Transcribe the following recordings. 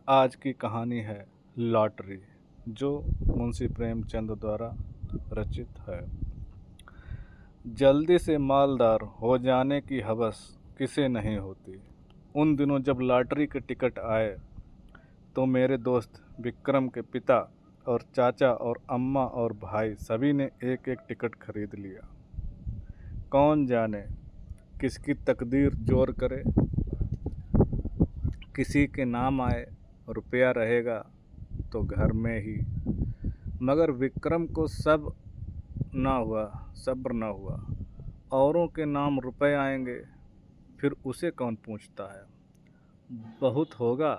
आज की कहानी है लॉटरी, जो मुंशी प्रेमचंद द्वारा रचित है। जल्दी से मालदार हो जाने की हवस किसे नहीं होती। उन दिनों जब लॉटरी के टिकट आए तो मेरे दोस्त विक्रम के पिता और चाचा और अम्मा और भाई सभी ने एक एक टिकट खरीद लिया। कौन जाने किसकी तकदीर जोर करे, किसी के नाम आए, रुपया रहेगा तो घर में ही। मगर विक्रम को सब्र ना हुआ। औरों के नाम रुपए आएंगे, फिर उसे कौन पूछता है। बहुत होगा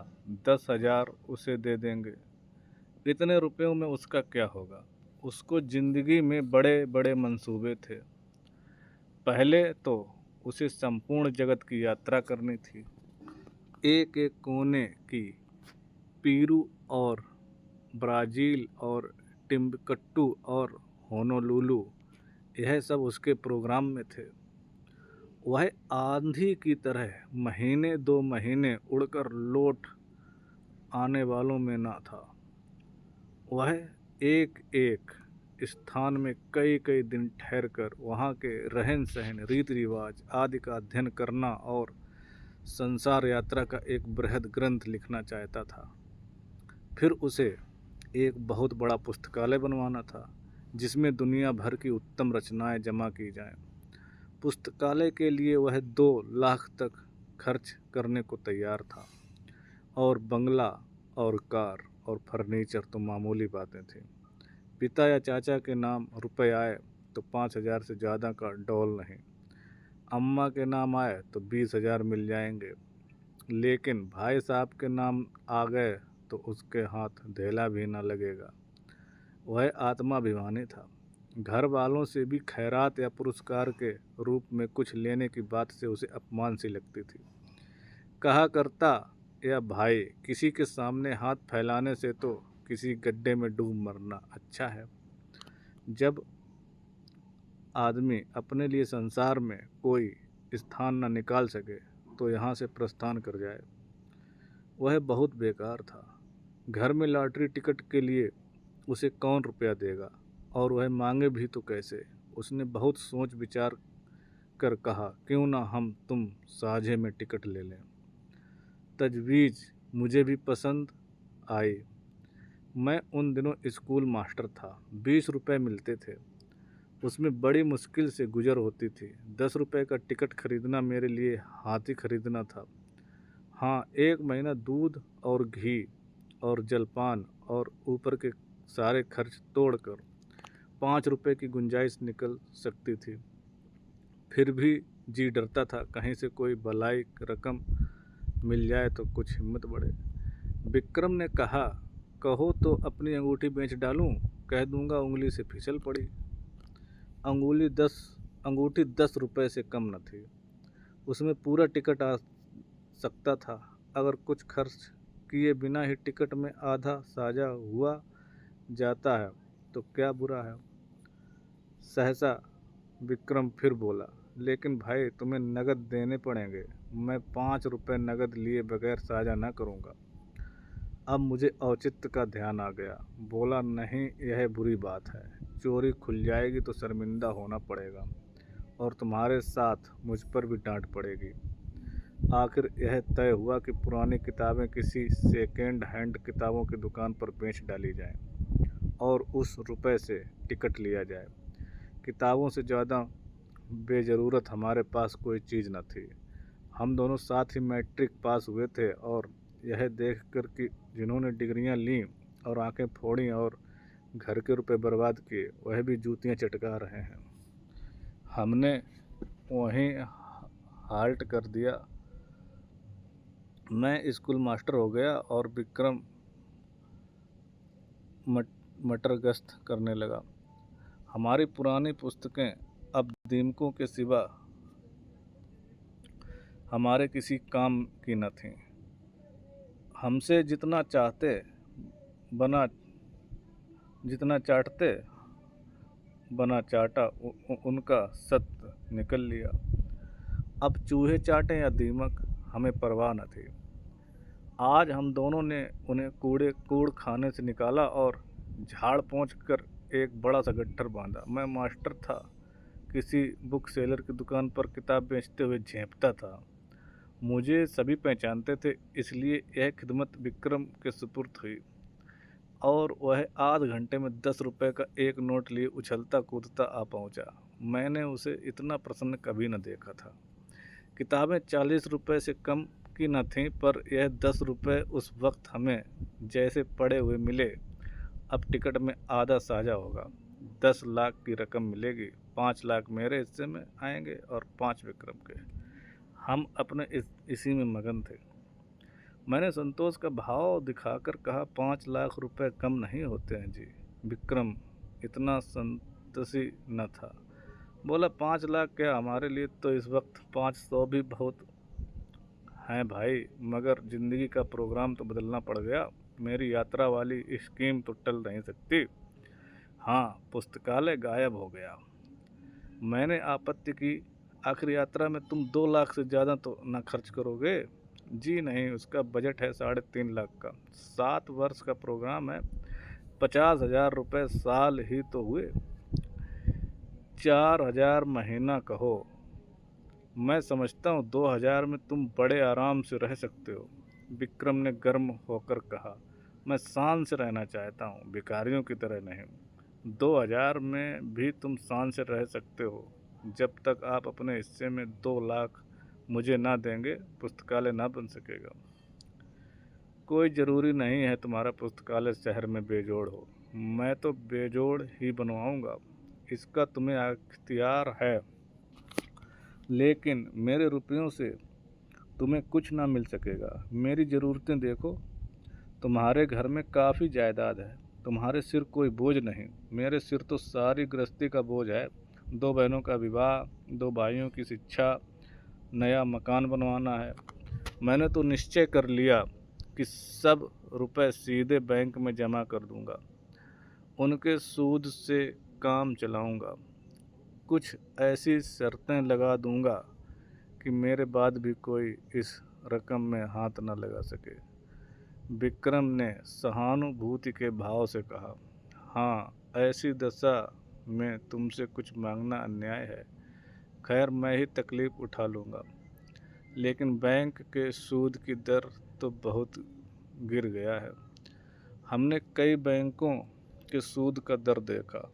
10,000 उसे दे देंगे। इतने रुपयों में उसका क्या होगा। उसको जिंदगी में बड़े बड़े मंसूबे थे। पहले तो उसे संपूर्ण जगत की यात्रा करनी थी। एक एक कोने की पीरू और ब्राज़ील और टिम्बकटू और होनोलुलु, यह सब उसके प्रोग्राम में थे। वह आंधी की तरह महीने 2 महीने उड़कर लौट आने वालों में न था। वह एक एक स्थान में कई कई दिन ठहरकर वहाँ के रहन सहन, रीति रिवाज आदि का अध्ययन करना और संसार यात्रा का एक बृहद ग्रंथ लिखना चाहता था। फिर उसे एक बहुत बड़ा पुस्तकालय बनवाना था, जिसमें दुनिया भर की उत्तम रचनाएं जमा की जाएं। पुस्तकालय के लिए वह 2 लाख तक खर्च करने को तैयार था। और बंगला और कार और फर्नीचर तो मामूली बातें थीं। पिता या चाचा के नाम रुपए आए तो 5,000 से ज़्यादा का डौल नहीं। अम्मा के नाम आए तो 20,000 मिल जाएंगे। लेकिन भाई साहब के नाम आ गए तो उसके हाथ धेला भी न लगेगा। वह आत्माभिमानी था। घर वालों से भी खैरात या पुरस्कार के रूप में कुछ लेने की बात से उसे अपमान सी लगती थी। कहा करता, या भाई, किसी के सामने हाथ फैलाने से तो किसी गड्ढे में डूब मरना अच्छा है। जब आदमी अपने लिए संसार में कोई स्थान न निकाल सके तो यहाँ से प्रस्थान कर जाए। वह बहुत बेकार था। घर में लॉटरी टिकट के लिए उसे कौन रुपया देगा, और वह मांगे भी तो कैसे। उसने बहुत सोच विचार कर कहा, क्यों ना हम तुम साझे में टिकट ले लें। तजवीज़ मुझे भी पसंद आई। मैं उन दिनों स्कूल मास्टर था। 20 रुपये मिलते थे, उसमें बड़ी मुश्किल से गुजर होती थी। 10 रुपये का टिकट खरीदना मेरे लिए हाथी खरीदना था। हाँ, 1 महीना दूध और घी और जलपान और ऊपर के सारे खर्च तोड़कर 5 रुपये की गुंजाइश निकल सकती थी। फिर भी जी डरता था, कहीं से कोई भलाई रकम मिल जाए तो कुछ हिम्मत बढ़े। विक्रम ने कहा, कहो तो अपनी अंगूठी बेच डालूं, कह दूंगा उंगली से फिसल पड़ी। अंगूठी 10 रुपये से कम न थी। उसमें पूरा टिकट आ सकता था। अगर कुछ खर्च किए बिना ही टिकट में आधा साझा हुआ जाता है तो क्या बुरा है। सहसा विक्रम फिर बोला, लेकिन भाई, तुम्हें नगद देने पड़ेंगे। मैं 5 रुपये नगद लिए बगैर साझा न करूँगा। अब मुझे औचित्य का ध्यान आ गया। बोला, नहीं, यह बुरी बात है। चोरी खुल जाएगी तो शर्मिंदा होना पड़ेगा, और तुम्हारे साथ मुझ पर भी डांट पड़ेगी। आखिर यह तय हुआ कि पुरानी किताबें किसी सेकेंड हैंड किताबों की दुकान पर बेच डाली जाएं और उस रुपए से टिकट लिया जाए। किताबों से ज़्यादा बेज़रूरत हमारे पास कोई चीज़ न थी। हम दोनों साथ ही मैट्रिक पास हुए थे, और यह देखकर कि जिन्होंने डिग्रियां लीं और आंखें फोड़ी और घर के रुपए बर्बाद किए, वह भी जूतियां चटका रहे हैं। हमने वहीं हाल्ट कर दिया। मैं स्कूल मास्टर हो गया और विक्रम मटर गश्त करने लगा। हमारी पुरानी पुस्तकें अब दीमकों के सिवा हमारे किसी काम की न थीं। हमसे जितना चाटते बना चाटा उनका सत्य निकल लिया। अब चूहे चाटें या दीमक, हमें परवाह न थी। आज हम दोनों ने उन्हें कूड़ खाने से निकाला और झाड़ पोंछ कर एक बड़ा सा गट्ठर बांधा। मैं मास्टर था, किसी बुक सेलर की दुकान पर किताब बेचते हुए झेंपता था। मुझे सभी पहचानते थे, इसलिए यह खिदमत विक्रम के सुपुर्द हुई और वह आध घंटे में 10 रुपए का एक नोट लिए उछलता कूदता आ पहुंचा। मैंने उसे इतना प्रसन्न कभी न देखा था। किताबें 40 रुपए से कम की न थीं, पर यह 10 रुपए उस वक्त हमें जैसे पड़े हुए मिले। अब टिकट में आधा साझा होगा, 10 लाख की रकम मिलेगी, 5 लाख मेरे हिस्से में आएंगे और 5 विक्रम के। हम अपने इसी में मगन थे। मैंने संतोष का भाव दिखाकर कहा, 5 लाख रुपए कम नहीं होते हैं जी। विक्रम इतना संतोषी न था। बोला, 5 लाख क्या, हमारे लिए तो इस वक्त 500 भी बहुत हैं भाई, मगर जिंदगी का प्रोग्राम तो बदलना पड़ गया। मेरी यात्रा वाली स्कीम तो टल नहीं सकती। हाँ, पुस्तकालय गायब हो गया। मैंने आपत्ति की, आखिर यात्रा में तुम 2 लाख से ज़्यादा तो ना खर्च करोगे? जी नहीं, उसका बजट है 3.5 लाख का। 7 वर्ष का प्रोग्राम है, 50,000 रुपये साल ही तो हुए। 4,000 महीना कहो। मैं समझता हूँ 2,000 में तुम बड़े आराम से रह सकते हो। विक्रम ने गर्म होकर कहा, मैं शान से रहना चाहता हूँ, भिखारियों की तरह नहीं। 2,000 में भी तुम शान से रह सकते हो, जब तक आप अपने हिस्से में 2 लाख मुझे ना देंगे, पुस्तकालय ना बन सकेगा। कोई ज़रूरी नहीं है तुम्हारा पुस्तकालय शहर में बेजोड़ हो। मैं तो बेजोड़ ही बनवाऊँगा, इसका तुम्हें अख्तियार है, लेकिन मेरे रुपयों से तुम्हें कुछ ना मिल सकेगा। मेरी ज़रूरतें देखो, तुम्हारे घर में काफ़ी जायदाद है, तुम्हारे सिर कोई बोझ नहीं। मेरे सिर तो सारी गृहस्थी का बोझ है। 2 बहनों का विवाह, 2 भाइयों की शिक्षा, नया मकान बनवाना है। मैंने तो निश्चय कर लिया कि सब रुपए सीधे बैंक में जमा कर दूंगा, उनके सूद से काम चलाऊंगा। कुछ ऐसी शर्तें लगा दूंगा कि मेरे बाद भी कोई इस रकम में हाथ न लगा सके। विक्रम ने सहानुभूति के भाव से कहा, हाँ, ऐसी दशा में तुमसे कुछ मांगना अन्याय है। खैर, मैं ही तकलीफ उठा लूँगा, लेकिन बैंक के सूद की दर तो बहुत गिर गया है। हमने कई बैंकों के सूद का दर देखा,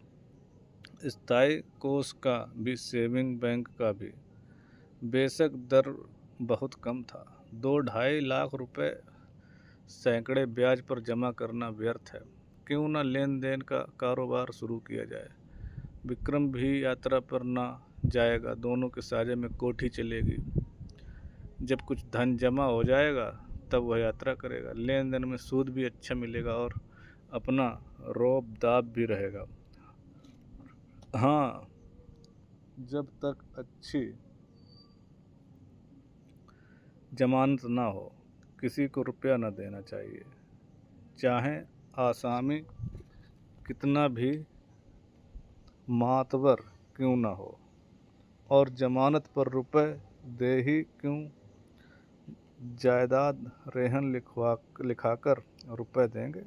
स्थायी कोष का भी, सेविंग बैंक का भी। बेशक दर बहुत कम था। 2-2.5 लाख रुपए सैकड़े ब्याज पर जमा करना व्यर्थ है। क्यों न लेन देन का कारोबार शुरू किया जाए। विक्रम भी यात्रा पर न जाएगा, दोनों के साझे में कोठी चलेगी। जब कुछ धन जमा हो जाएगा तब वह यात्रा करेगा। लेन देन में सूद भी अच्छा मिलेगा और अपना रौब दाब भी रहेगा। हाँ, जब तक अच्छी जमानत ना हो, किसी को रुपया न देना चाहिए, चाहे आसामी कितना भी मातबर क्यों न हो। और जमानत पर रुपए दे ही क्यों, जायदाद रेहन लिखाकर रुपए देंगे,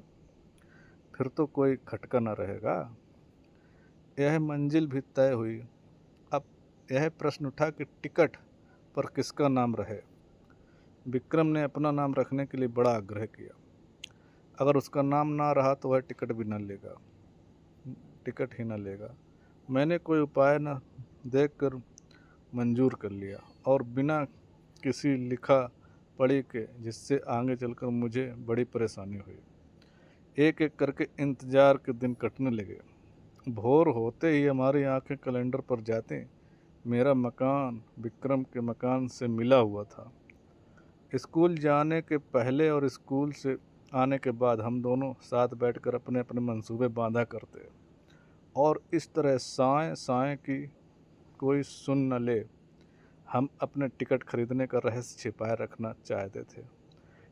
फिर तो कोई खटका न रहेगा। यह मंजिल भी तय हुई। अब यह प्रश्न उठा कि टिकट पर किसका नाम रहे। विक्रम ने अपना नाम रखने के लिए बड़ा आग्रह किया। अगर उसका नाम ना रहा तो वह टिकट ही न लेगा। मैंने कोई उपाय न देखकर मंजूर कर लिया और बिना किसी लिखा पढ़ी के, जिससे आगे चलकर मुझे बड़ी परेशानी हुई। एक एक करके इंतज़ार के दिन कटने लगे। भोर होते ही हमारी आंखें कैलेंडर पर जाती। मेरा मकान विक्रम के मकान से मिला हुआ था। स्कूल जाने के पहले और स्कूल से आने के बाद हम दोनों साथ बैठकर अपने अपने मंसूबे बांधा करते, और इस तरह साएं साएं की कोई सुन न ले, हम अपने टिकट खरीदने का रहस्य छिपाए रखना चाहते थे।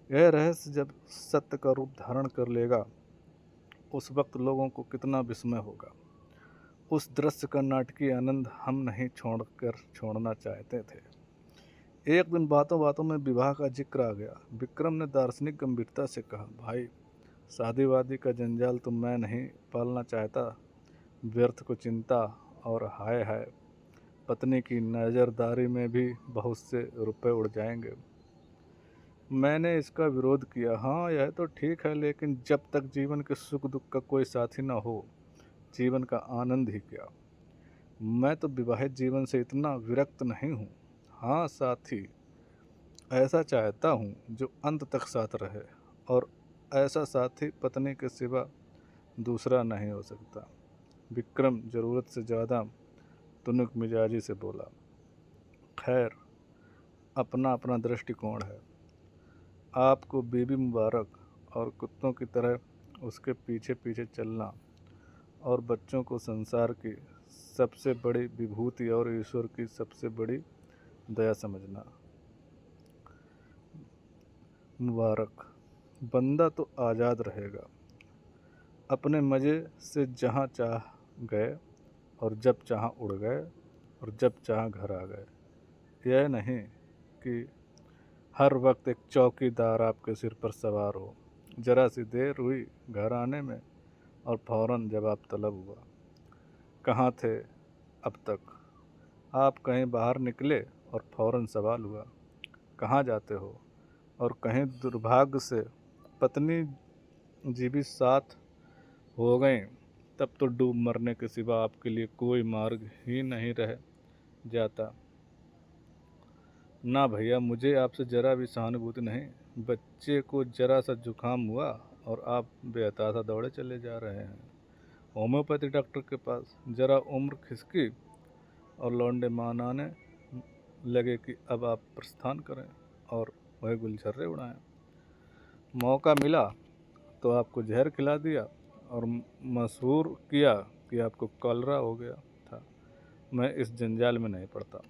यह रहस्य जब सत्य का रूप धारण कर लेगा, उस वक्त लोगों को कितना विस्मय होगा। उस दृश्य का नाटकीय आनंद हम नहीं छोड़ना चाहते थे। एक दिन बातों बातों में विवाह का जिक्र आ गया। विक्रम ने दार्शनिक गंभीरता से कहा, भाई शादी वादी का जंजाल तो मैं नहीं पालना चाहता। व्यर्थ को चिंता और हाय हाय पत्नी की नज़रदारी में भी बहुत से रुपए उड़ जाएंगे। मैंने इसका विरोध किया। हाँ यह तो ठीक है, लेकिन जब तक जीवन के सुख दुख का कोई साथी न हो जीवन का आनंद ही क्या। मैं तो विवाहित जीवन से इतना विरक्त नहीं हूँ। हाँ साथी ऐसा चाहता हूँ जो अंत तक साथ रहे, और ऐसा साथी पत्नी के सिवा दूसरा नहीं हो सकता। विक्रम ज़रूरत से ज़्यादा तुनक मिजाजी से बोला, खैर अपना अपना दृष्टिकोण है। आपको बीबी मुबारक और कुत्तों की तरह उसके पीछे पीछे चलना और बच्चों को संसार की सबसे बड़ी विभूति और ईश्वर की सबसे बड़ी दया समझना। मुबारक, बंदा तो आज़ाद रहेगा, अपने मज़े से जहाँ चाह गए और जब चाह उड़ गए और जब चाह घर आ गए। यह नहीं कि हर वक्त एक चौकीदार आपके सिर पर सवार हो। जरा सी देर हुई घर आने में और फौरन जवाब तलब हुआ, कहाँ थे अब तक। आप कहीं बाहर निकले और फौरन सवाल हुआ, कहाँ जाते हो। और कहीं दुर्भाग्य से पत्नी जी भी साथ हो गई, तब तो डूब मरने के सिवा आपके लिए कोई मार्ग ही नहीं रह जाता। ना भैया, मुझे आपसे ज़रा भी सहानुभूति नहीं। बच्चे को ज़रा सा जुकाम हुआ और आप बेहताशा दौड़े चले जा रहे हैं होम्योपैथी डॉक्टर के पास। ज़रा उम्र खिसकी और लौंडे मनाने लगे कि अब आप प्रस्थान करें और वह गुलछर्रे उड़ाएं। मौका मिला तो आपको जहर खिला दिया और मशहूर किया कि आपको कॉलरा हो गया था। मैं इस जंजाल में नहीं पड़ता।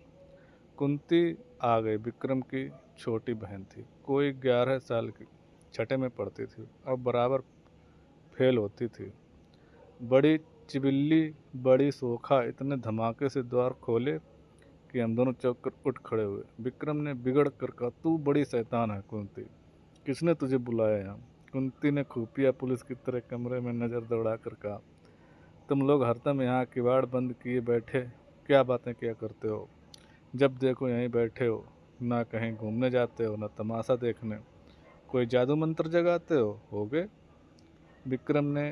कुंती आ गई। विक्रम की छोटी बहन थी, कोई 11 साल की, छठे में पढ़ती थी और बराबर फेल होती थी। बड़ी चिबिल्ली, बड़ी सोखा, इतने धमाके से द्वार खोले कि हम दोनों चौंक कर उठ खड़े हुए। विक्रम ने बिगड़ कर कहा, तू बड़ी शैतान है कुंती, किसने तुझे बुलाया यहाँ। कुंती ने खुफिया पुलिस की तरह कमरे में नज़र दौड़ा कर कहा, तुम लोग हरदम यहाँ किवाड़ बंद किए बैठे क्या बातें किया करते हो। जब देखो यहीं बैठे हो, ना कहीं घूमने जाते हो ना तमाशा देखने। कोई जादू मंत्र जगाते हो गए। विक्रम ने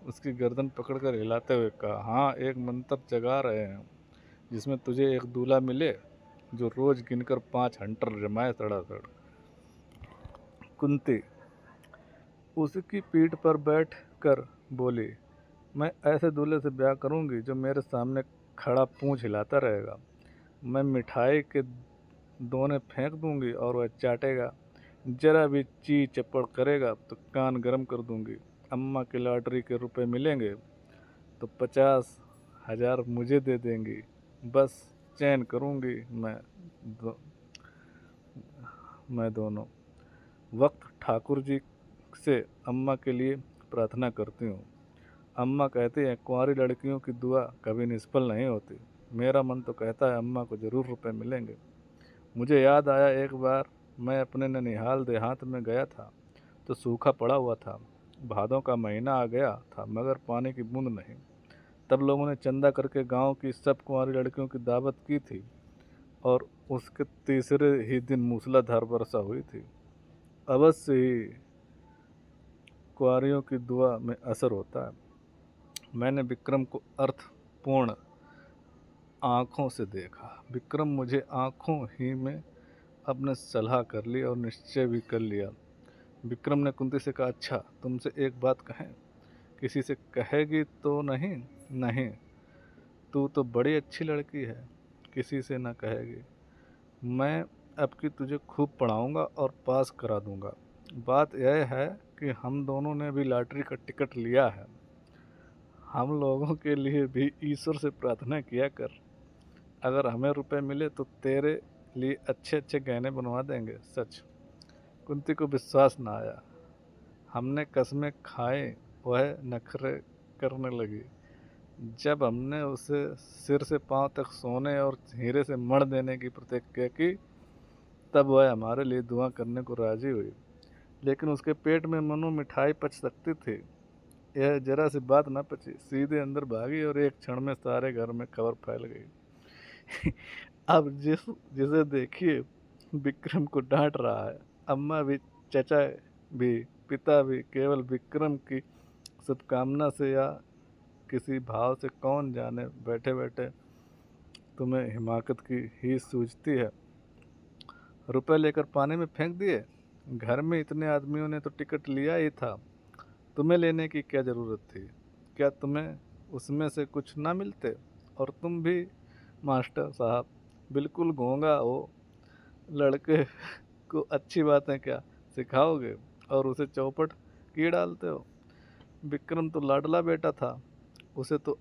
उसकी गर्दन पकड़कर हिलाते हुए कहा, हाँ एक मंत्र जगा रहे हैं जिसमें तुझे एक दूल्हा मिले जो रोज गिनकर 5 हंटर जमाए सड़ासड़। कुंती उसकी पीठ पर बैठ कर बोली, मैं ऐसे दूल्हे से ब्याह करूंगी जो मेरे सामने खड़ा पूंछ हिलाता रहेगा। मैं मिठाई के दोने फेंक दूंगी और वह चाटेगा। जरा भी ची चप्पड़ करेगा तो कान गरम कर दूंगी। अम्मा की लॉटरी के रुपए मिलेंगे तो 50,000 मुझे दे देंगी। बस चैन करूंगी मैं दोनों वक्त ठाकुर जी से अम्मा के लिए प्रार्थना करती हूँ। अम्मा कहती हैं कुंवारी लड़कियों की दुआ कभी निष्फल नहीं होती। मेरा मन तो कहता है अम्मा को ज़रूर रुपए मिलेंगे। मुझे याद आया एक बार मैं अपने ननिहाल देहात में गया था तो सूखा पड़ा हुआ था। भादों का महीना आ गया था मगर पानी की बूंद नहीं। तब लोगों ने चंदा करके गांव की सब कुंवारी लड़कियों की दावत की थी और उसके तीसरे ही दिन मूसलाधार वर्षा हुई थी। अवश्य ही कुंवारियों की दुआ में असर होता है। मैंने विक्रम को अर्थपूर्ण आँखों से देखा। विक्रम मुझे आँखों ही में अपने सलाह कर ली और निश्चय भी कर लिया। विक्रम ने कुंती से कहा, अच्छा तुमसे एक बात कहें। किसी से कहेगी तो नहीं। नहीं, तू तो बड़ी अच्छी लड़की है, किसी से ना कहेगी। मैं अब की तुझे खूब पढ़ाऊंगा और पास करा दूंगा। बात यह है कि हम दोनों ने भी लॉटरी का टिकट लिया है। हम लोगों के लिए भी ईश्वर से प्रार्थना किया कर। अगर हमें रुपए मिले तो तेरे लिए अच्छे अच्छे गहने बनवा देंगे। सच। कुंती को विश्वास न आया। हमने कस्में खाई, वह नखरे करने लगी। जब हमने उसे सिर से पांव तक सोने और हीरे से मढ़ देने की प्रतिज्ञा की तब वह हमारे लिए दुआ करने को राजी हुई, लेकिन उसके पेट में मनो मिठाई पच सकती थी। यह जरा सी बात न पची, सीधे अंदर भागी और एक क्षण में सारे घर में खबर फैल गई। अब जिसे देखिए विक्रम को डांट रहा है। अम्मा भी, चचा भी, पिता भी, केवल विक्रम की शुभकामना से या किसी भाव से कौन जाने बैठे बैठे तुम्हें हिमाकत की ही सूझती है। रुपए लेकर पानी में फेंक दिए। घर में इतने आदमियों ने तो टिकट लिया ही था, तुम्हें लेने की क्या ज़रूरत थी? क्या तुम्हें उसमें से कुछ ना मिलते? और तुम भी मास्टर साहब बिल्कुल गूंगा हो, लड़के को अच्छी बातें क्या सिखाओगे और उसे चौपट किए डालते हो। विक्रम तो लाडला बेटा था, उसे तो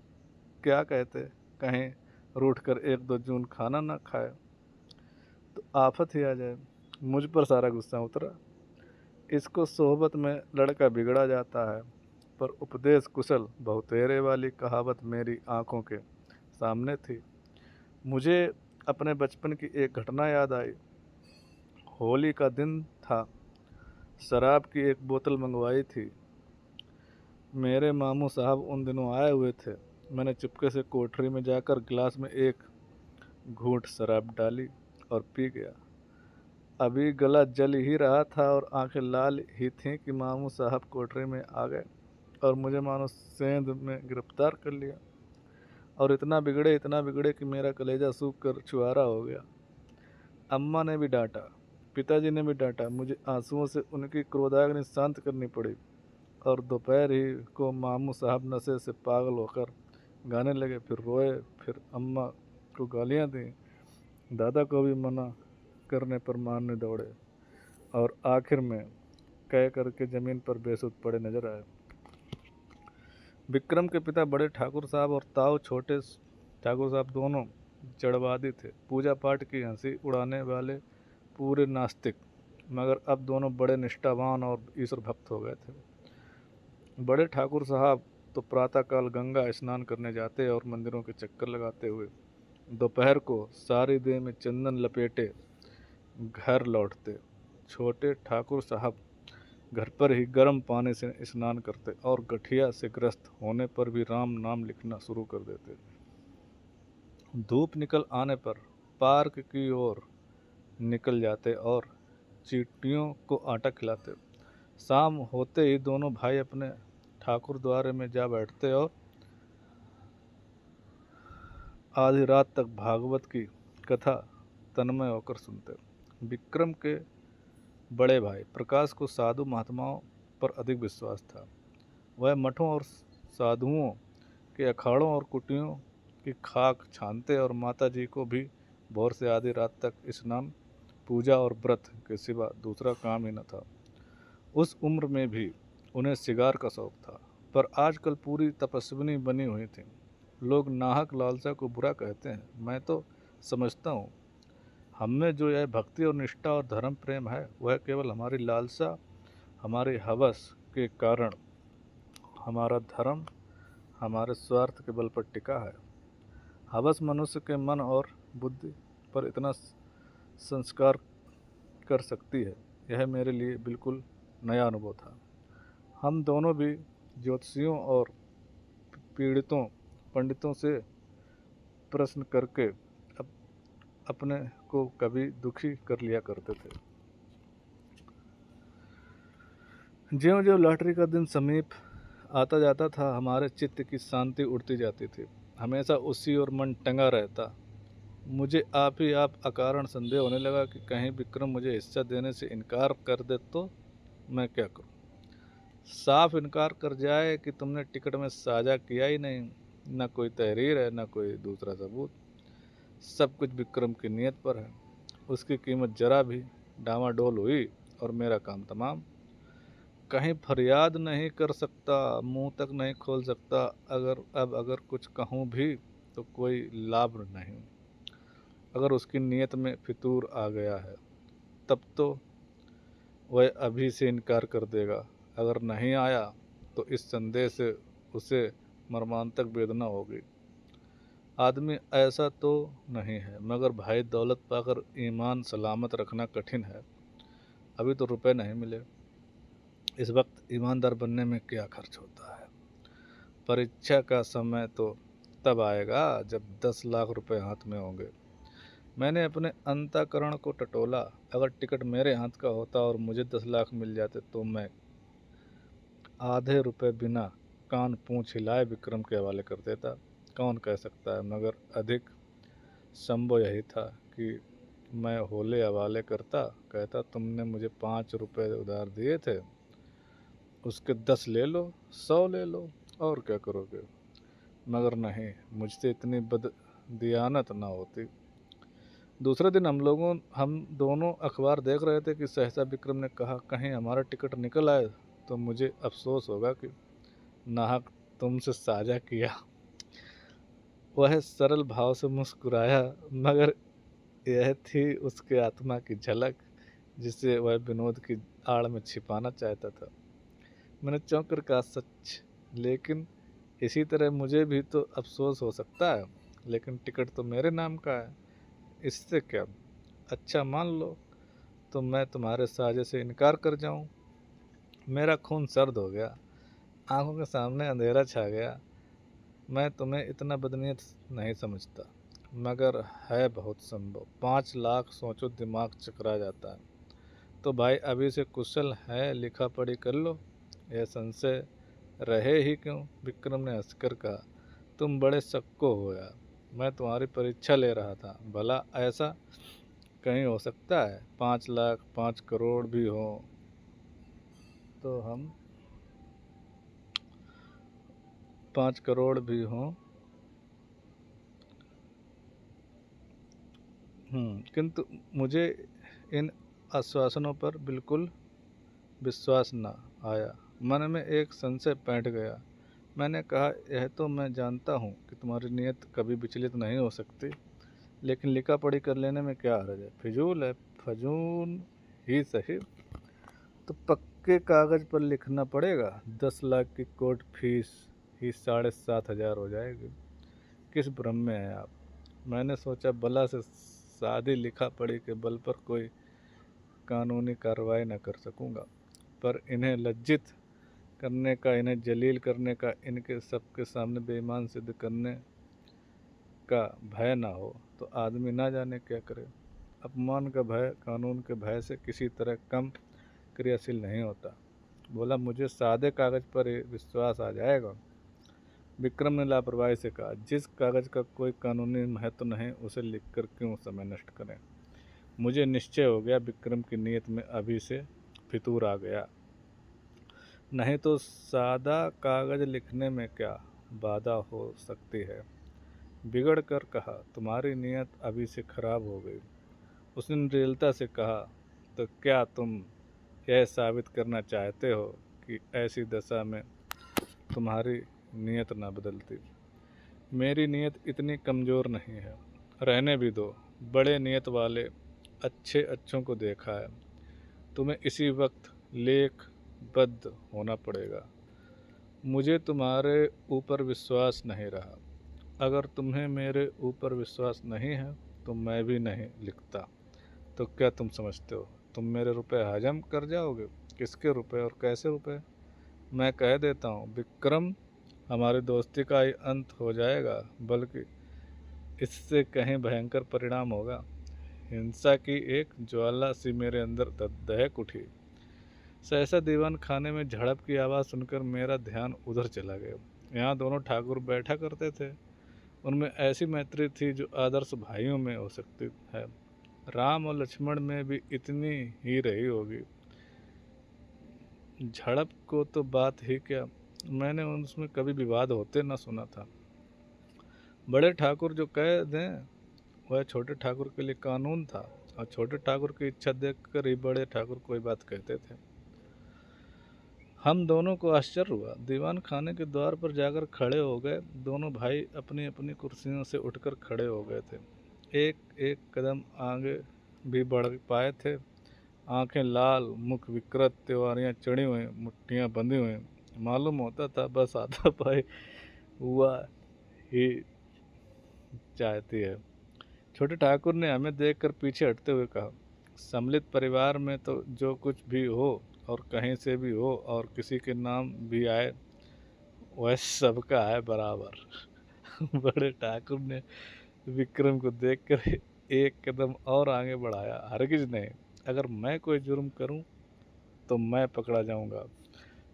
क्या कहते, कहीं रूठ कर 1-2 जून खाना ना खाए तो आफत ही आ जाए। मुझ पर सारा गुस्सा उतरा। इसको सोहबत में लड़का बिगड़ा जाता है, पर उपदेश कुशल बहुतेरे वाली कहावत मेरी आंखों के सामने थी। मुझे अपने बचपन की एक घटना याद आई। होली का दिन था, शराब की एक बोतल मंगवाई थी। मेरे मामू साहब उन दिनों आए हुए थे। मैंने चुपके से कोठरी में जाकर गिलास में एक घूंट शराब डाली और पी गया। अभी गला जल ही रहा था और आंखें लाल ही थीं कि मामू साहब कोठरी में आ गए और मुझे मानो सेंध में गिरफ्तार कर लिया। और इतना बिगड़े कि मेरा कलेजा सूख कर छुहारा हो गया। अम्मा ने भी डांटा, पिताजी ने भी डांटा। मुझे आंसुओं से उनकी क्रोधाग्नि शांत करनी पड़ी। और दोपहर ही को मामू साहब नशे से पागल होकर गाने लगे, फिर रोए, फिर अम्मा को गालियां दी, दादा को भी मना करने पर मारने दौड़े और आखिर में कह करके ज़मीन पर बेसुध पड़े नजर आए। विक्रम के पिता बड़े ठाकुर साहब और ताऊ छोटे ठाकुर साहब दोनों जड़वादी थे, पूजा पाठ की हंसी उड़ाने वाले पूरे नास्तिक, मगर अब दोनों बड़े निष्ठावान और ईश्वर भक्त हो गए थे। बड़े ठाकुर साहब तो प्रातःकाल गंगा स्नान करने जाते और मंदिरों के चक्कर लगाते हुए दोपहर को सारी देह में चंदन लपेटे घर लौटते। छोटे ठाकुर साहब घर पर ही गर्म पानी से स्नान करते और गठिया से ग्रस्त होने पर भी राम नाम लिखना शुरू कर देते। धूप निकल आने पर पार्क की ओर निकल जाते और चींटियों को आटा खिलाते। शाम होते ही दोनों भाई अपने ठाकुर द्वारे में जा बैठते और आधी रात तक भागवत की कथा तन्मय होकर सुनते। विक्रम के बड़े भाई प्रकाश को साधु महात्माओं पर अधिक विश्वास था। वह मठों और साधुओं के अखाड़ों और कुटियों की खाक छानते और माता जी को भी भोर से आधी रात तक स्नान, पूजा और व्रत के सिवा दूसरा काम ही न था। उस उम्र में भी उन्हें सिगार का शौक था, पर आजकल पूरी तपस्विनी बनी हुई थी। लोग नाहक लालसा को बुरा कहते हैं, मैं तो समझता हूँ हम में जो यह भक्ति और निष्ठा और धर्म प्रेम है, वह केवल हमारी लालसा, हमारे हवस के कारण हमारा धर्म हमारे स्वार्थ के बल पर टिका है। हवस मनुष्य के मन और बुद्धि पर इतना संस्कार कर सकती है, यह मेरे लिए बिल्कुल नया अनुभव था। हम दोनों भी ज्योतिषियों और पीड़ितों पंडितों से प्रश्न करके अपने को कभी दुखी कर लिया करते थे। ज्यों-ज्यों लॉटरी का दिन समीप आता जाता था, हमारे चित्त की शांति उड़ती जाती थी। हमेशा उसी और मन टंगा रहता। मुझे आप ही आप अकारण संदेह होने लगा कि कहीं विक्रम मुझे हिस्सा देने से इनकार कर दे तो मैं क्या करूं। साफ इनकार कर जाए कि तुमने टिकट में साझा किया ही नहीं, न कोई तहरीर है, न कोई दूसरा सबूत। सब कुछ विक्रम की नीयत पर है। उसकी कीमत जरा भी डामाडोल हुई और मेरा काम तमाम। कहीं फरियाद नहीं कर सकता, मुंह तक नहीं खोल सकता। अगर कुछ कहूँ भी तो कोई लाभ नहीं। अगर उसकी नीयत में फितूर आ गया है, तब तो वह अभी से इनकार कर देगा। अगर नहीं आया तो इस संदेह से उसे मर्मांतक वेदना होगी। आदमी ऐसा तो नहीं है, मगर भाई दौलत पाकर ईमान सलामत रखना कठिन है। अभी तो रुपए नहीं मिले। इस वक्त ईमानदार बनने में क्या खर्च होता है। परीक्षा का समय तो तब आएगा जब 10 लाख रुपए हाथ में होंगे। मैंने अपने अंतःकरण को टटोला। अगर टिकट मेरे हाथ का होता और मुझे 10 लाख मिल जाते तो मैं आधे रुपए बिना कान पूंछ हिलाए विक्रम के हवाले कर देता। कौन कह सकता है, मगर अधिक संभव यही था कि मैं होले हवाले करता। कहता, तुमने मुझे 5 रुपए उधार दिए थे, उसके 10 ले लो, 100 ले लो, और क्या करोगे। मगर नहीं, मुझसे इतनी बददियानत ना होती। दूसरे दिन हम दोनों अखबार देख रहे थे कि सहसा विक्रम ने कहा, कहीं हमारा टिकट निकल आए तो मुझे अफसोस होगा कि नाहक तुमसे साझा किया। वह सरल भाव से मुस्कुराया, मगर यह थी उसके आत्मा की झलक जिसे वह विनोद की आड़ में छिपाना चाहता था। मैंने चौंक कर कहा, सच? लेकिन इसी तरह मुझे भी तो अफसोस हो सकता है। लेकिन टिकट तो मेरे नाम का है, इससे क्या। अच्छा, मान लो तो मैं तुम्हारे साझे से इनकार कर जाऊं। मेरा खून सर्द हो गया, आंखों के सामने अंधेरा छा गया। मैं तुम्हें इतना बदनीयत नहीं समझता, मगर है बहुत संभव। 5 लाख, सोचो दिमाग चकरा जाता है। तो भाई अभी से कुशल है, लिखा पढ़ी कर लो। यह संशय रहे ही क्यों, विक्रम ने हंसकर कहा। तुम बड़े सक्को हो यार। मैं तुम्हारी परीक्षा ले रहा था, भला ऐसा कहीं हो सकता है। 5 लाख, 5 करोड़ भी हो तो हम 5 करोड़ भी हों, किंतु मुझे इन आश्वासनों पर बिल्कुल विश्वास न आया। मन में एक संशय बैठ गया। मैंने कहा, यह तो मैं जानता हूँ कि तुम्हारी नीयत कभी विचलित नहीं हो सकती, लेकिन लिखा पढ़ी कर लेने में क्या हर्ज है। फिजूल है, फजूल ही सही तो पक्के कागज पर लिखना पड़ेगा। 10 लाख की कोर्ट फीस ही 7,500 हो जाएगी। किस भ्रम में हैं आप। मैंने सोचा भला से सादी लिखा पढ़ी के बल पर कोई कानूनी कार्रवाई न कर सकूंगा, पर इन्हें लज्जित करने का, इन्हें जलील करने का, इनके सबके सामने बेईमान सिद्ध करने का भय ना हो तो आदमी ना जाने क्या करे। अपमान का भय कानून के भय से किसी तरह कम क्रियाशील नहीं होता। बोला, मुझे सादे कागज पर ही विश्वास आ जाएगा। विक्रम ने लापरवाही से कहा, जिस कागज का कोई कानूनी महत्व नहीं उसे लिखकर क्यों समय नष्ट करें। मुझे निश्चय हो गया, विक्रम की नीयत में अभी से फितूर आ गया। नहीं तो सादा कागज लिखने में क्या बाधा हो सकती है। बिगड़ कर कहा, तुम्हारी नीयत अभी से खराब हो गई। उसने निर्दयता से कहा, तो क्या तुम यह साबित करना चाहते हो कि ऐसी दशा में तुम्हारी नीयत ना बदलती। मेरी नीयत इतनी कमज़ोर नहीं है। रहने भी दो, बड़े नीयत वाले अच्छे अच्छों को देखा है। तुम्हें इसी वक्त लेखबद्ध होना पड़ेगा। मुझे तुम्हारे ऊपर विश्वास नहीं रहा। अगर तुम्हें मेरे ऊपर विश्वास नहीं है तो मैं भी नहीं लिखता। तो क्या तुम समझते हो तुम मेरे रुपए हजम कर जाओगे। किसके रुपए और कैसे रुपए। मैं कह देता हूँ विक्रम, हमारी दोस्ती का ही अंत हो जाएगा, बल्कि इससे कहीं भयंकर परिणाम होगा। हिंसा की एक ज्वाला सी मेरे अंदर दहक उठी। सहसा दीवान खाने में झड़प की आवाज़ सुनकर मेरा ध्यान उधर चला गया। यहाँ दोनों ठाकुर बैठा करते थे। उनमें ऐसी मैत्री थी जो आदर्श भाइयों में हो सकती है। राम और लक्ष्मण में भी इतनी ही रही होगी। झड़प को तो बात ही क्या, मैंने उसमें कभी विवाद होते न सुना था। बड़े ठाकुर जो कह दें वह छोटे ठाकुर के लिए कानून था, और छोटे ठाकुर की इच्छा देखकर ही बड़े ठाकुर कोई बात कहते थे। हम दोनों को आश्चर्य हुआ। दीवान खाने के द्वार पर जाकर खड़े हो गए। दोनों भाई अपनी अपनी कुर्सियों से उठकर खड़े हो गए थे। एक एक कदम आगे भी बढ़ पाए थे। आंखें लाल, मुख विकृत, त्योहारियाँ चढ़ी हुई, मुट्ठियाँ बंधी हुई। मालूम होता था बस आधा पाई हुआ ही चाहती है। छोटे ठाकुर ने हमें देखकर पीछे हटते हुए कहा, सम्मिलित परिवार में तो जो कुछ भी हो और कहीं से भी हो और किसी के नाम भी आए वह सबका है बराबर। बड़े ठाकुर ने विक्रम को देखकर एक कदम और आगे बढ़ाया। हरगिज नहीं, अगर मैं कोई जुर्म करूं तो मैं पकड़ा जाऊंगा।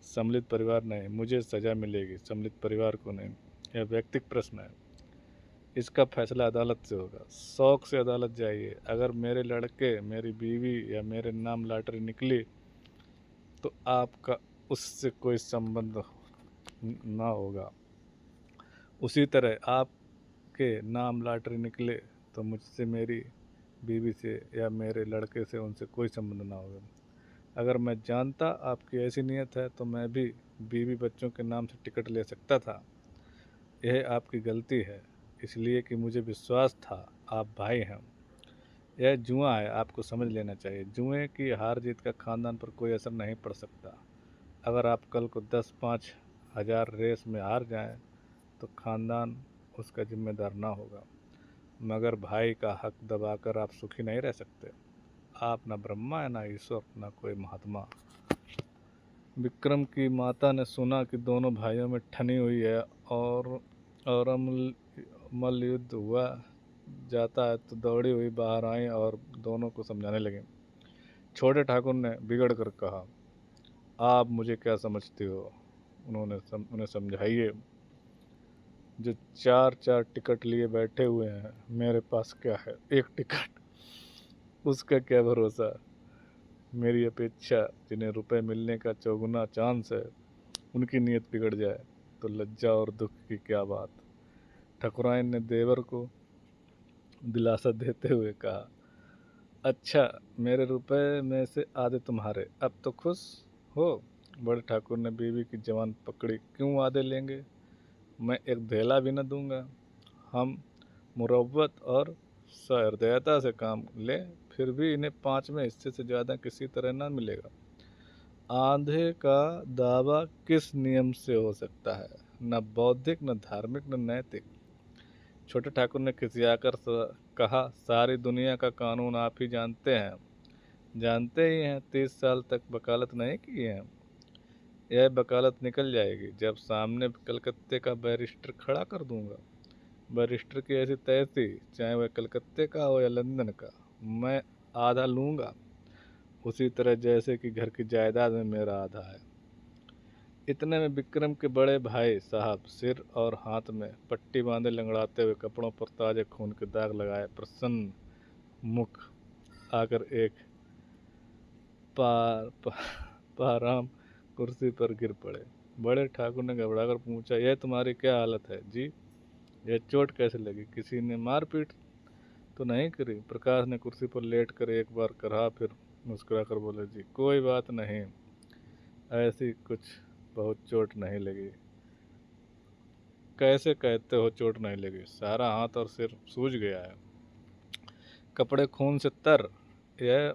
सम्मिलित परिवार नहीं, मुझे सजा मिलेगी, सम्मिलित परिवार को नहीं। यह व्यक्तिगत प्रश्न है, इसका फैसला अदालत से होगा। शौक से अदालत जाइए, अगर मेरे लड़के, मेरी बीवी या मेरे नाम लॉटरी निकली तो आपका उससे कोई संबंध ना होगा। उसी तरह आपके नाम लॉटरी निकले तो मुझसे, मेरी बीवी से या मेरे लड़के से उनसे कोई संबंध ना होगा। अगर मैं जानता आपकी ऐसी नीयत है तो मैं भी बीवी बच्चों के नाम से टिकट ले सकता था। यह आपकी गलती है, इसलिए कि मुझे विश्वास था आप भाई हैं। यह जुआ है, आपको समझ लेना चाहिए। जुए की हार जीत का खानदान पर कोई असर नहीं पड़ सकता। अगर आप कल को 10-5 हज़ार रेस में हार जाएं तो खानदान उसका जिम्मेदार ना होगा, मगर भाई का हक दबाकर आप सुखी नहीं रह सकते। आप न ब्रह्मा है, न ईश्वर, न कोई महात्मा। विक्रम की माता ने सुना कि दोनों भाइयों में ठनी हुई है और मल्ल युद्ध हुआ जाता है तो दौड़ी हुई बाहर आई और दोनों को समझाने लगी। छोटे ठाकुर ने बिगड़ कर कहा, आप मुझे क्या समझती हो? उन्हें समझाइए। जो 4-4 टिकट लिए बैठे हुए हैं, मेरे पास क्या है, एक टिकट, उसका क्या भरोसा। मेरी अपेक्षा जिन्हें रुपए मिलने का चौगुना चांस है, उनकी नीयत बिगड़ जाए तो लज्जा और दुख की क्या बात। ठकुराइन ने देवर को दिलासा देते हुए कहा, अच्छा, मेरे रुपए में से आधे तुम्हारे, अब तो खुश हो? बड़े ठाकुर ने बीवी की जवान पकड़ी, क्यों आधे लेंगे? मैं एक धेला भी न दूंगा। हम मुरव्वत और सहृदयता से काम लें, फिर भी इन्हें 5वें हिस्से से ज़्यादा किसी तरह न मिलेगा। आधे का दावा किस नियम से हो सकता है? न बौद्धिक, न धार्मिक, न नैतिक। छोटे ठाकुर ने खिसियाकर कहा, सारी दुनिया का कानून आप ही जानते हैं, जानते ही हैं। 30 साल तक वकालत नहीं की है। यह वकालत निकल जाएगी जब सामने कलकत्ते का बैरिस्टर खड़ा कर दूंगा। बैरिस्टर की ऐसी तैसी, चाहे वह कलकत्ते का हो या लंदन का, मैं आधा लूँगा, उसी तरह जैसे कि घर की जायदाद में मेरा आधा है। इतने में विक्रम के बड़े भाई साहब सिर और हाथ में पट्टी बांधे लंगड़ाते हुए, कपड़ों पर ताजे खून के दाग लगाए, प्रसन्न मुख आकर एक पाराम कुर्सी पर गिर पड़े। बड़े ठाकुर ने घबराकर पूछा, यह तुम्हारी क्या हालत है जी? यह चोट कैसे लगी? किसी ने मारपीट तो नहीं करी? प्रकाश ने कुर्सी पर लेटकर एक बार कहा, फिर मुस्कुराकर बोले, जी कोई बात नहीं, ऐसी कुछ बहुत चोट नहीं लगी। कैसे कहते हो चोट नहीं लगी? सारा हाथ और सिर सूज गया है, कपड़े खून से तर। यह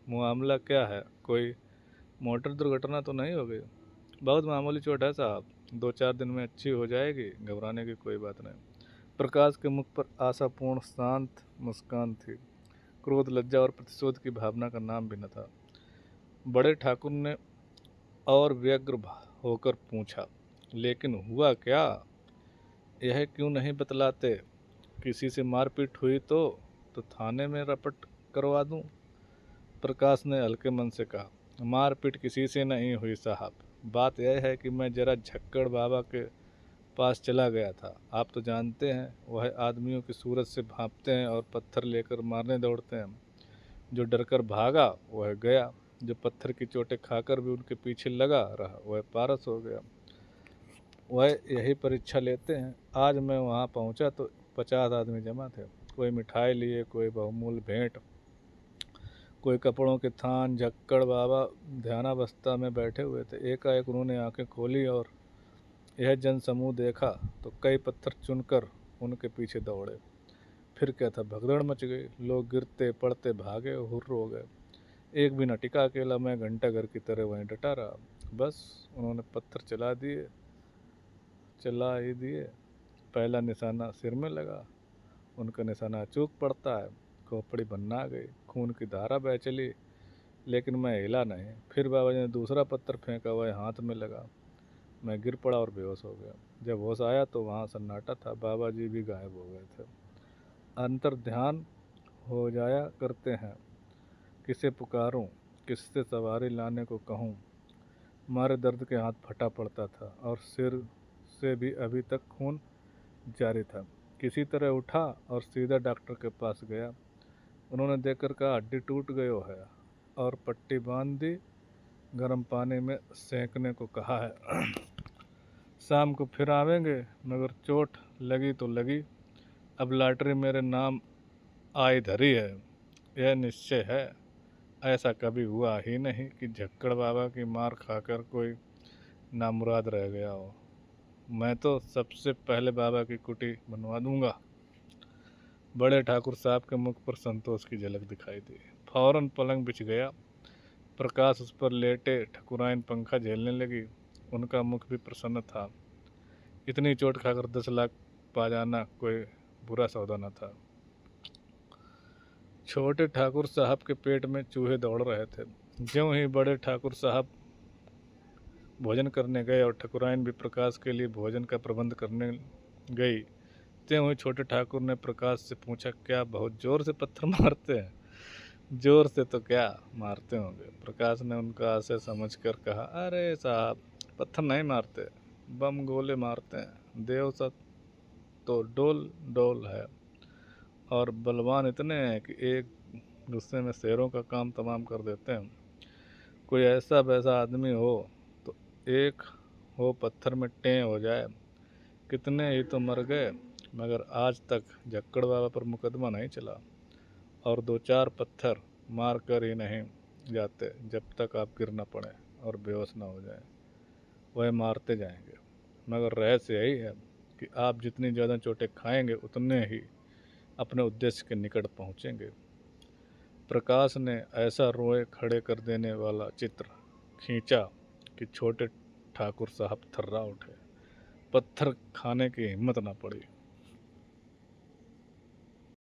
मामला क्या है? कोई मोटर दुर्घटना तो नहीं हो गई? बहुत मामूली चोट है साहब, 2-4 दिन में अच्छी हो जाएगी, घबराने की कोई बात नहीं। प्रकाश के मुख पर आशापूर्ण शांत मुस्कान थी। क्रोध, लज्जा और प्रतिशोध की भावना का नाम भी न था। बड़े ठाकुर ने और व्यग्र होकर पूछा, लेकिन हुआ क्या? यह क्यों नहीं बतलाते? किसी से मारपीट हुई तो थाने में रपट करवा दूं? प्रकाश ने हल्के मन से कहा, मारपीट किसी से नहीं हुई साहब। बात यह है कि मैं जरा झक्कड़ बाबा के पास चला गया था। आप तो जानते हैं, वह आदमियों की सूरत से भांपते हैं और पत्थर लेकर मारने दौड़ते हैं। जो डरकर भागा वह गया, जो पत्थर की चोटें खाकर भी उनके पीछे लगा रहा वह पारस हो गया। वह यही परीक्षा लेते हैं। आज मैं वहाँ पहुँचा तो 50 आदमी जमा थे। कोई मिठाई लिए, कोई बहुमूल्य भेंट, कोई कपड़ों के थान। झक्कड़ बाबा ध्यानावस्था में बैठे हुए थे। एकाएक उन्होंने आंखें खोली और यह जनसमूह देखा तो कई पत्थर चुनकर उनके पीछे दौड़े। फिर क्या था, भगदड़ मच गई। लोग गिरते पड़ते भागे, हुर्र हो गए। एक भी न टिका, अकेला मैं घंटा घर की तरह वहीं डटा रहा। बस उन्होंने पत्थर चला ही दिए। पहला निशाना सिर में लगा, उनका निशाना अचूक पड़ता है। खोपड़ी बन्ना गई, खून की धारा बह चली, लेकिन मैं हिला नहीं। फिर बाबा जी ने दूसरा पत्थर फेंका, वह हाथ में लगा। मैं गिर पड़ा और बेहोश हो गया। जब होश आया तो वहाँ सन्नाटा था, बाबा जी भी गायब हो गए थे। अंतर ध्यान हो जाया करते हैं। किसे पुकारूं, किससे सवारी लाने को कहूं। मारे दर्द के हाथ फटा पड़ता था और सिर से भी अभी तक खून जारी था। किसी तरह उठा और सीधा डॉक्टर के पास गया। उन्होंने देखकर कहा, हड्डी टूट गयो है, और पट्टी बांध दी। गर्म पानी में सेंकने को कहा है। शाम को फिर आवेंगे, मगर चोट लगी तो लगी। अब लॉटरी मेरे नाम आई धरी है, यह निश्चय है। ऐसा कभी हुआ ही नहीं कि झक्कड़ बाबा की मार खाकर कोई नामुराद रह गया हो। मैं तो सबसे पहले बाबा की कुटी बनवा दूंगा। बड़े ठाकुर साहब के मुख पर संतोष की झलक दिखाई दी। फौरन पलंग बिछ गया। प्रकाश उस पर लेटे, ठकुराइन पंखा झेलने लगी। उनका मुख भी प्रसन्न था। इतनी चोट खाकर 10 लाख पा जाना कोई बुरा सौदा न था। छोटे ठाकुर साहब के पेट में चूहे दौड़ रहे थे। ज्यों ही बड़े ठाकुर साहब भोजन करने गए और ठकुराइन भी प्रकाश के लिए भोजन का प्रबंध करने गई, त्यों ही छोटे ठाकुर ने प्रकाश से पूछा, क्या बहुत जोर से पत्थर मारते हैं? जोर से तो क्या मारते होंगे, प्रकाश ने उनका आशय समझकर कहा। अरे साहब, पत्थर नहीं मारते, बम गोले मारते हैं। देव सा तो डोल डोल है, और बलवान इतने हैं कि एक गुस्से में शेरों का काम तमाम कर देते हैं। कोई ऐसा वैसा आदमी हो तो एक हो पत्थर में टें हो जाए। कितने ही तो मर गए, मगर आज तक झक्कड़ बाबा पर मुकदमा नहीं चला। और 2-4 पत्थर मार कर ही नहीं जाते जब तक आप गिर न पड़े और बेहोश न हो जाए। वह मारते जाएंगे, मगर रहस्य यही है कि आप जितनी ज़्यादा चोटें खाएंगे उतने ही अपने उद्देश्य के निकट पहुंचेंगे। प्रकाश ने ऐसा रोए खड़े कर देने वाला चित्र खींचा कि छोटे ठाकुर साहब थर्रा उठे। पत्थर खाने की हिम्मत न पड़ी।